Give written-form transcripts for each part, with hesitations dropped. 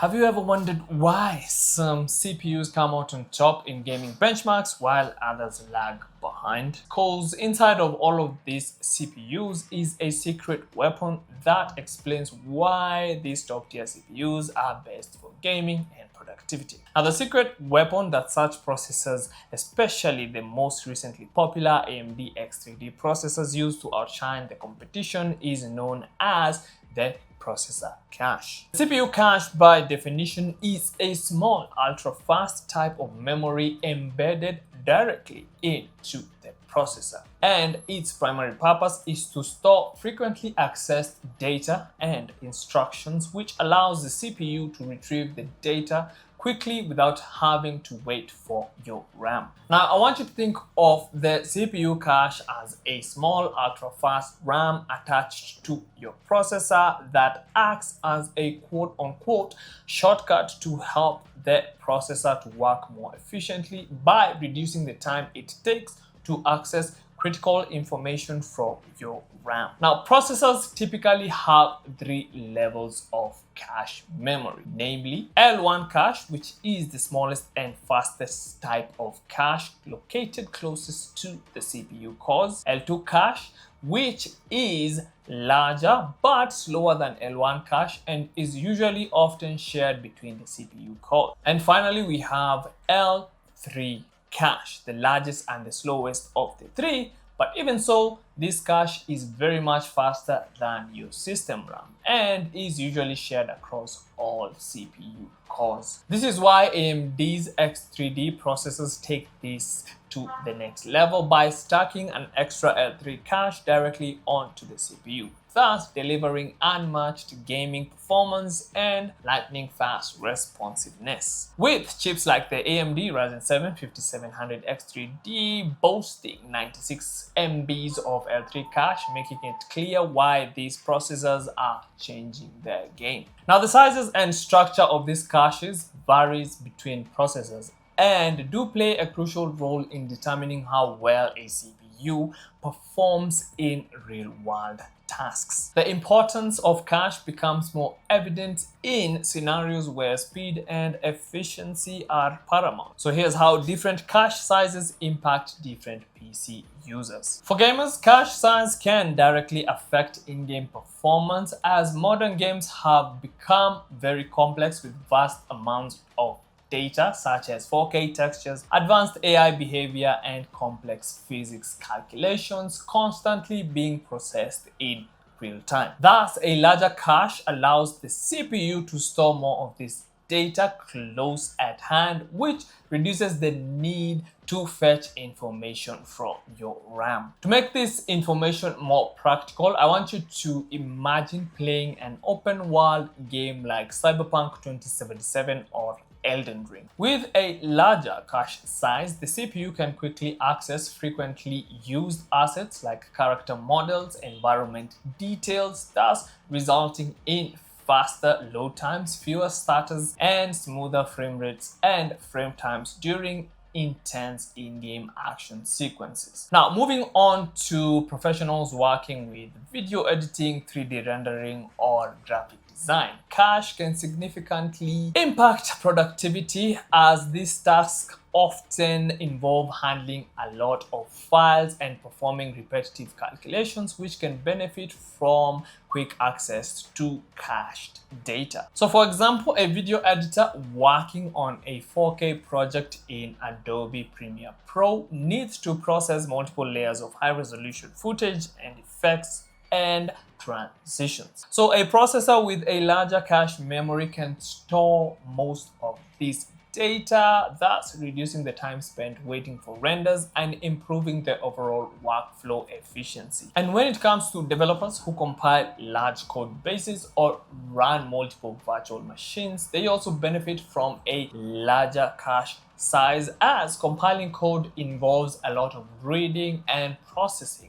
Have you ever wondered why some CPUs come out on top in gaming benchmarks while others lag behind? Because inside of all of these CPUs is a secret weapon that explains why these top tier CPUs are best for gaming and productivity. Now, the secret weapon that such processors, especially the most recently popular AMD X3D processors, use to outshine the competition is known as the processor cache. CPU cache, by definition, is a small, ultra-fast type of memory embedded directly into the processor, and its primary purpose is to store frequently accessed data and instructions, which allows the CPU to retrieve the data quickly without having to wait for your RAM. Now, I want you to think of the CPU cache as a small ultra-fast RAM attached to your processor that acts as a quote-unquote shortcut to help the processor to work more efficiently by reducing the time it takes to access critical information from your RAM. Now, processors typically have three levels of cache memory, namely L1 cache, which is the smallest and fastest type of cache located closest to the CPU cores, L2 cache, which is larger but slower than L1 cache and is usually often shared between the CPU cores. And finally, we have L3 cache, the largest and the slowest of the three, but even so, this cache is very much faster than your system RAM and is usually shared across all CPU cores. This is why AMD's X3D processors take this to the next level by stacking an extra L3 cache directly onto the CPU, thus delivering unmatched gaming performance and lightning fast responsiveness. With chips like the AMD Ryzen 7 5700 X3D boasting 96 MBs of L3 cache, making it clear why these processors are changing their game. Now, the sizes and structure of these caches varies between processors and do play a crucial role in determining how well a CPU performs in real-world tasks. The importance of cache becomes more evident in scenarios where speed and efficiency are paramount. So here's how different cache sizes impact different PC users. For gamers, cache size can directly affect in-game performance as modern games have become very complex with vast amounts of data such as 4K textures, advanced AI behavior, and complex physics calculations constantly being processed in real time. Thus, a larger cache allows the CPU to store more of this data close at hand, which reduces the need to fetch information from your RAM. To make this information more practical, I want you to imagine playing an open world game like Cyberpunk 2077 or Elden Ring. With a larger cache size, the CPU can quickly access frequently used assets like character models, environment details, thus resulting in faster load times, fewer stutters, and smoother frame rates and frame times during intense in-game action sequences. Now, moving on to professionals working with video editing, 3D rendering, or graphic design, cache can significantly impact productivity as these tasks often involve handling a lot of files and performing repetitive calculations, which can benefit from quick access to cached data. So for example, a video editor working on a 4K project in Adobe Premiere Pro needs to process multiple layers of high-resolution footage and effects and transitions. So a processor with a larger cache memory can store most of this data, thus reducing the time spent waiting for renders and improving the overall workflow efficiency. And when it comes to developers who compile large code bases or run multiple virtual machines, they also benefit from a larger cache size as compiling code involves a lot of reading and processing.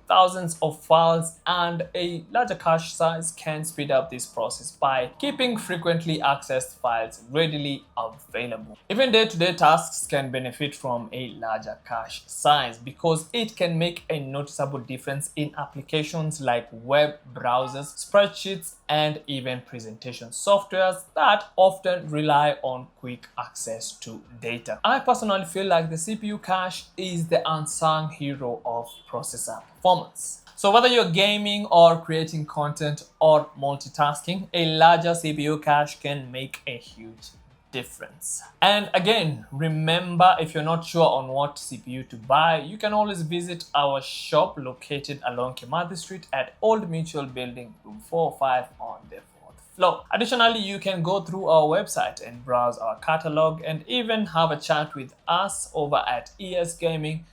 thousands of files, and a larger cache size can speed up this process by keeping frequently accessed files readily available. Even day-to-day tasks can benefit from a larger cache size because it can make a noticeable difference in applications like web browsers, spreadsheets, and even presentation softwares that often rely on quick access to data. I personally feel like the CPU cache is the unsung hero of processor performance. So whether you're gaming or creating content or multitasking, a larger CPU cache can make a huge difference. And again, remember, if you're not sure on what CPU to buy, you can always visit our shop located along Kimathi Street at Old Mutual Building, room 405 on the 4th floor. Additionally, you can go through our website and browse our catalog and even have a chat with us over at esgaming.co.ke.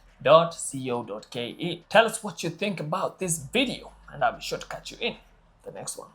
Tell us what you think about this video, and I'll be sure to catch you in the next one.